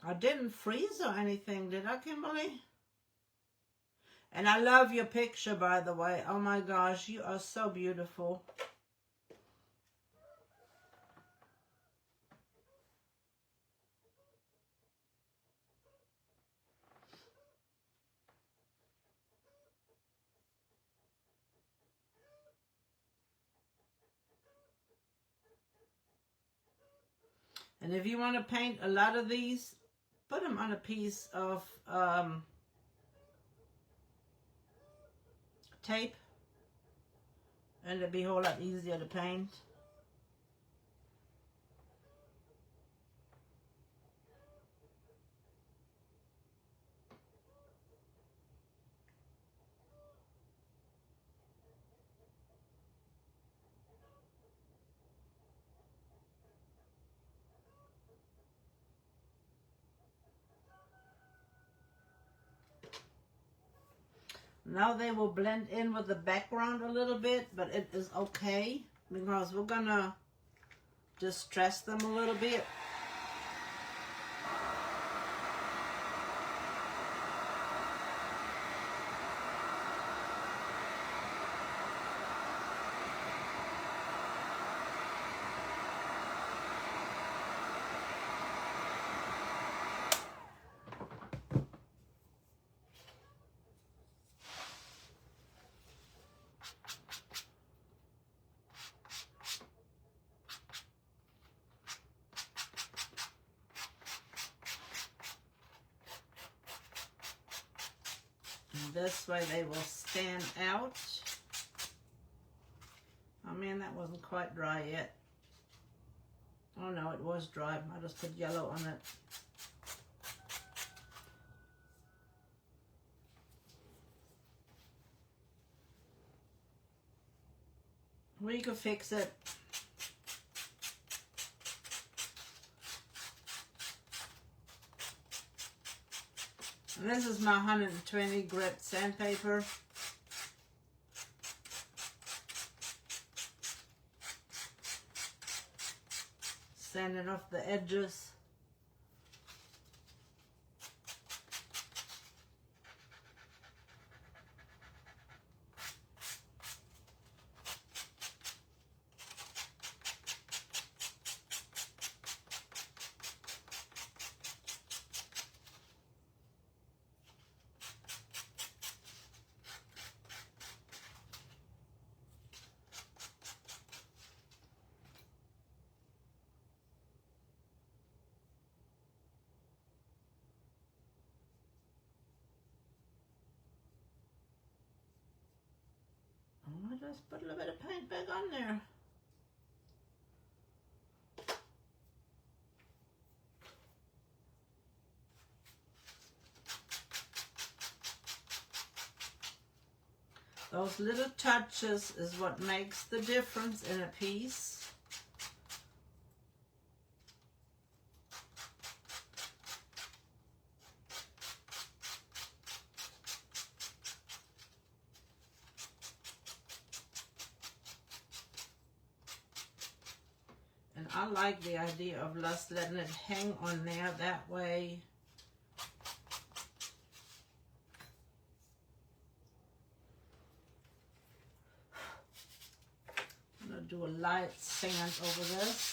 I didn't freeze or anything, did I, Kimberly? And I love your picture, by the way. Oh my gosh, you are so beautiful. And if you want to paint a lot of these, put them on a piece of tape, and it'll be a whole lot easier to paint. Now they will blend in with the background a little bit, but it is okay because we're gonna just stress them a little bit. This way they will stand out. Oh man, that wasn't quite dry yet. Oh no, it was dry. I just put yellow on it. We could fix it. And this is my 120 grit sandpaper. Sanding off the edges. I just put a little bit of paint back on there. Those little touches is what makes the difference in a piece. And I like the idea of just letting it hang on there that way. I'm going to do a light sand over this.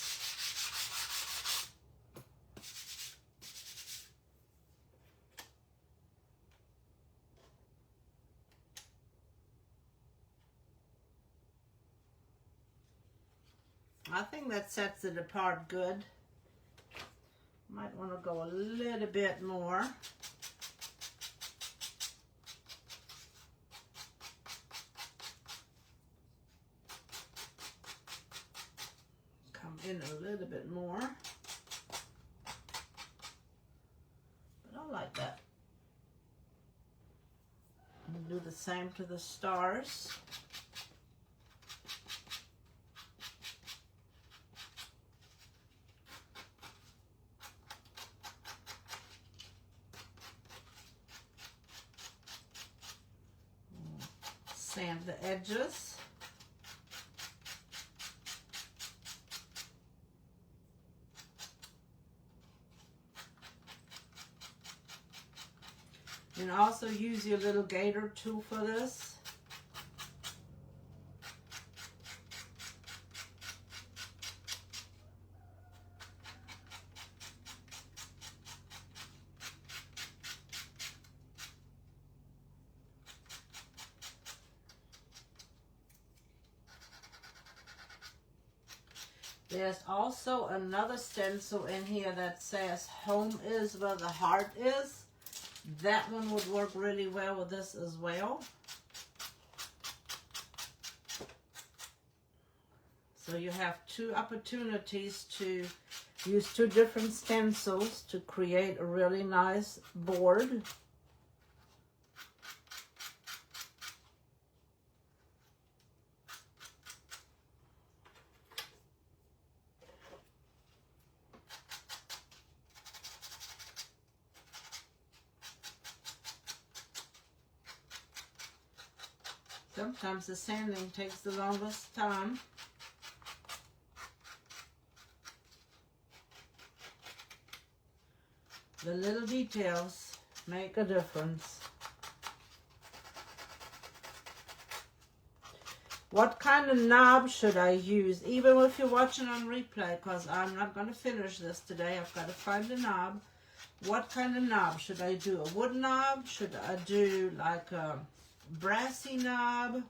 I think that sets it apart good. Might want to go a little bit more. in a little bit more. But I like that. And do the same to the stars. Sand the edges. And also use your little gator tool for this. There's also another stencil in here that says home is where the heart is. That one would work really well with this as well. So you have two opportunities to use two different stencils to create a really nice board. Sometimes the sanding takes the longest time. The little details make a difference. What kind of knob should I use? Even if you're watching on replay, because I'm not going to finish this today. I've got to find a knob. What kind of knob should I do? A wood knob? Should I do like a brassy knob?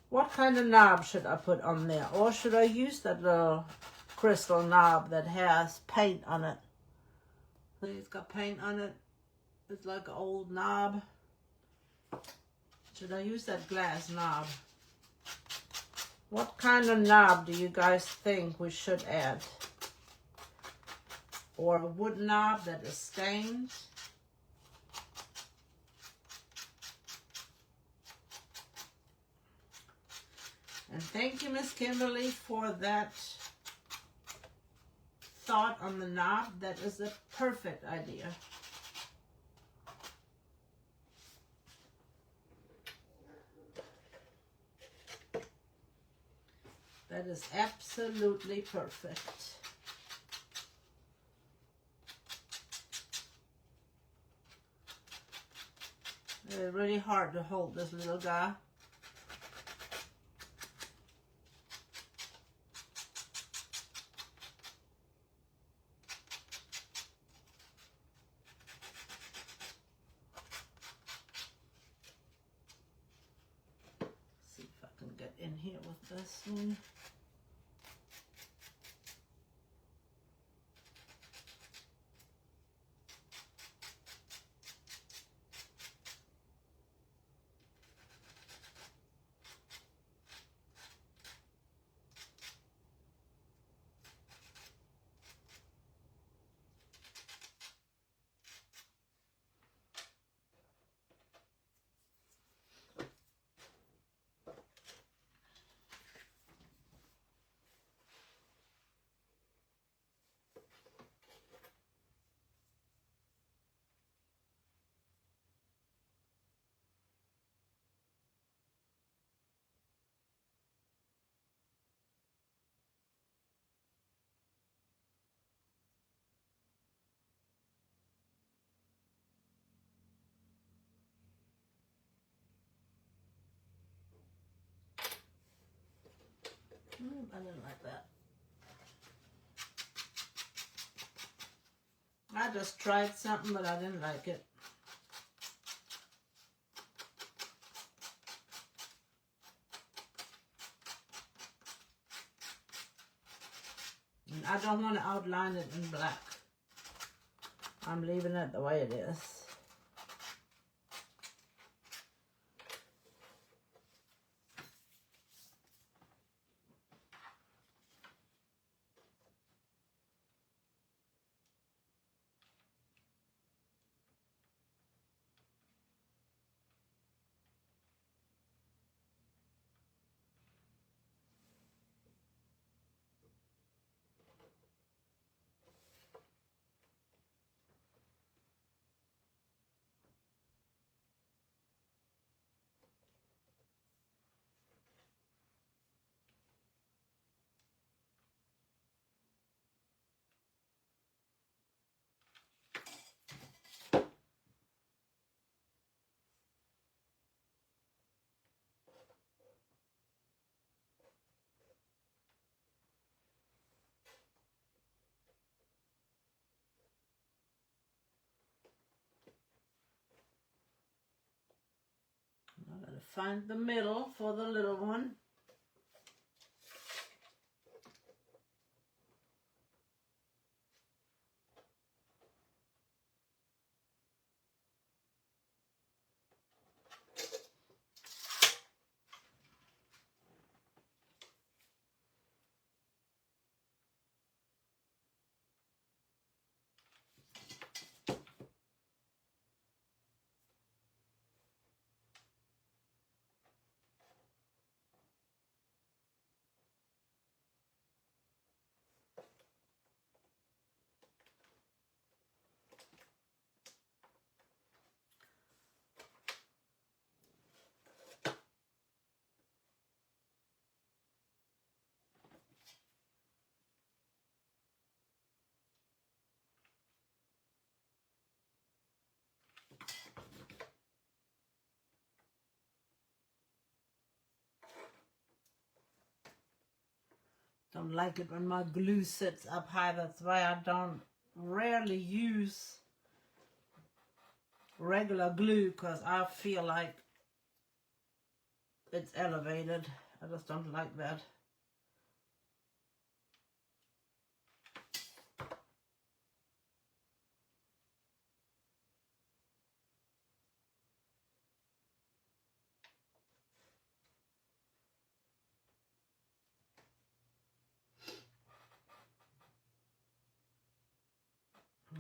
What kind of knob should I put on there? Or should I use that little crystal knob that has paint on it? See, it's got paint on it. It's like an old knob. Should I use that glass knob? What kind of knob do you guys think we should add? Or a wood knob that is stained? And thank you, Miss Kimberly, for that thought on the knob. That is a perfect idea. That is absolutely perfect. It's really hard to hold this little guy. See if I can get in here with this one. I didn't like that. I just tried something, but I didn't like it. And I don't want to outline it in black. I'm leaving it the way it is. Gotta find the middle for the little one. Don't like it when my glue sits up high. That's why I don't rarely use regular glue, because I feel like it's elevated. I just don't like that.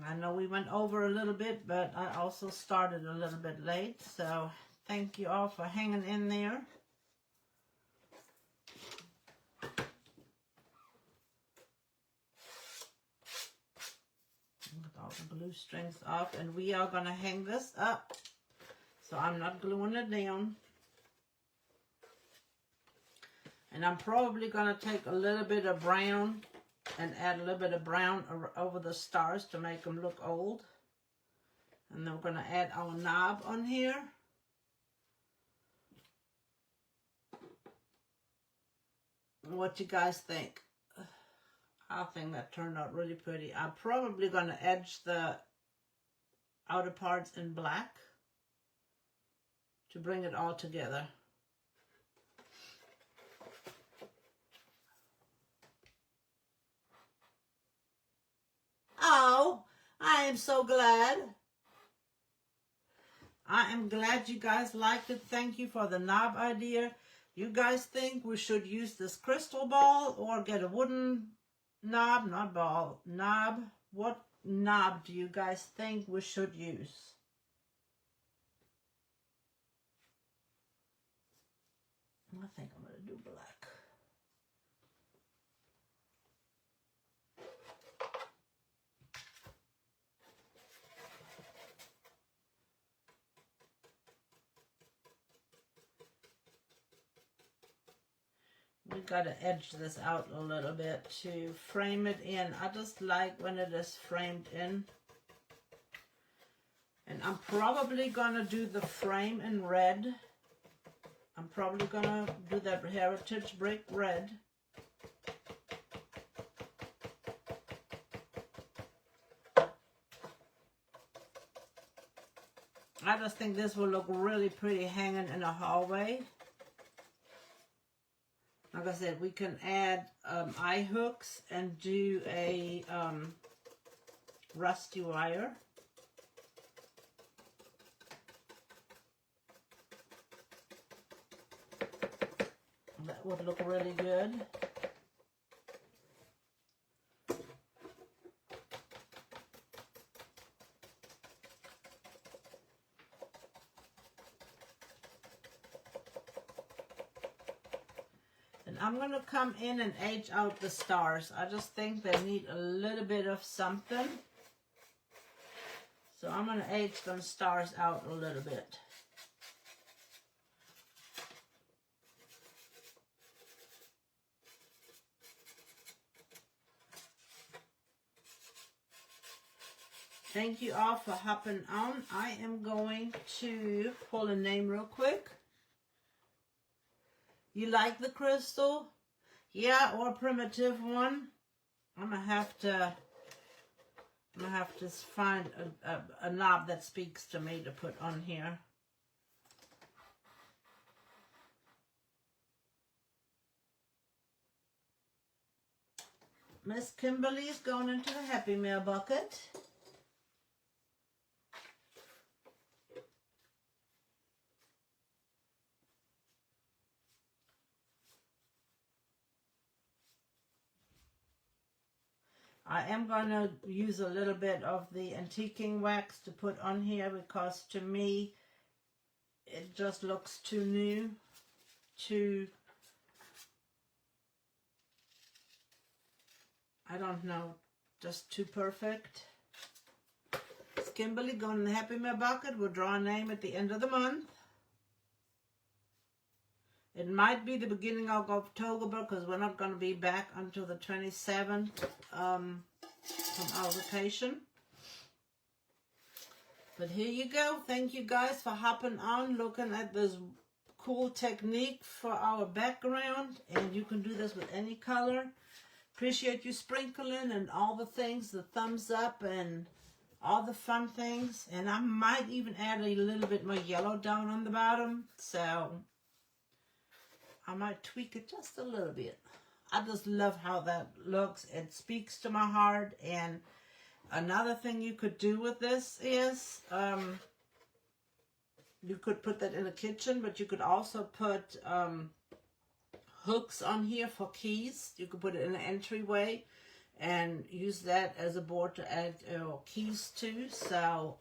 I know we went over a little bit, but I also started a little bit late, so thank you all for hanging in there. Get all the glue strings off, and we are going to hang this up, so I'm not gluing it down. And I'm probably going to take a little bit of brown and add a little bit of brown over the stars to make them look old. And then we're going to add our knob on here. What you guys think? I think that turned out really pretty. I'm probably going to edge the outer parts in black to bring it all together. Oh, I am so glad. I am glad you guys liked it. Thank you for the knob idea. You guys think we should use this crystal ball or get a wooden knob? Not ball, knob. What knob do you guys think we should use? I think I'm going to do black. We got to edge this out a little bit to frame it in. I just like when it is framed in. And I'm probably going to do the frame in red. I'm probably going to do that Heritage Brick red. I just think this will look really pretty hanging in a hallway. Like I said, we can add eye hooks and do a rusty wire. That would look really good. I'm going to come in and edge out the stars. I just think they need a little bit of something. So I'm going to edge them stars out a little bit. Thank you all for hopping on. I am going to pull a name real quick. You like the crystal? Yeah, or a primitive one? I'm gonna have to find a knob that speaks to me to put on here. Miss Kimberly's going into the Happy Mail bucket. I am going to use a little bit of the antiquing wax to put on here because to me it just looks too new, I don't know, just too perfect. It's Kimberly going in the Happy Mail bucket. We'll draw a name at the end of the month. It might be the beginning of October because we're not going to be back until the 27th from our vacation. But here you go. Thank you guys for hopping on, looking at this cool technique for our background. And you can do this with any color. Appreciate you sprinkling and all the things, the thumbs up and all the fun things. And I might even add a little bit more yellow down on the bottom. So I might tweak it just a little bit. I just love how that looks. It speaks to my heart. And another thing you could do with this is, you could put that in the kitchen, but you could also put hooks on here for keys. You could put it in the entryway and use that as a board to add keys to. So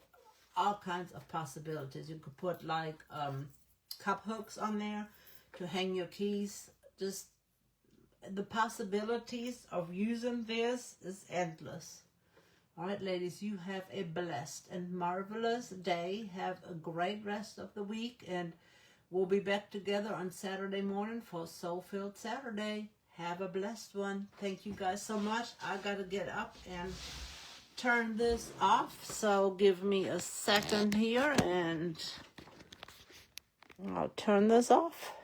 all kinds of possibilities. You could put like cup hooks on there to hang your keys. Just the possibilities of using this is endless. All right, ladies, you have a blessed and marvelous day. Have a great rest of the week, and we'll be back together on Saturday morning for Soul-Filled Saturday. Have a blessed one. Thank you guys so much. I got to get up and turn this off, so give me a second here, and I'll turn this off.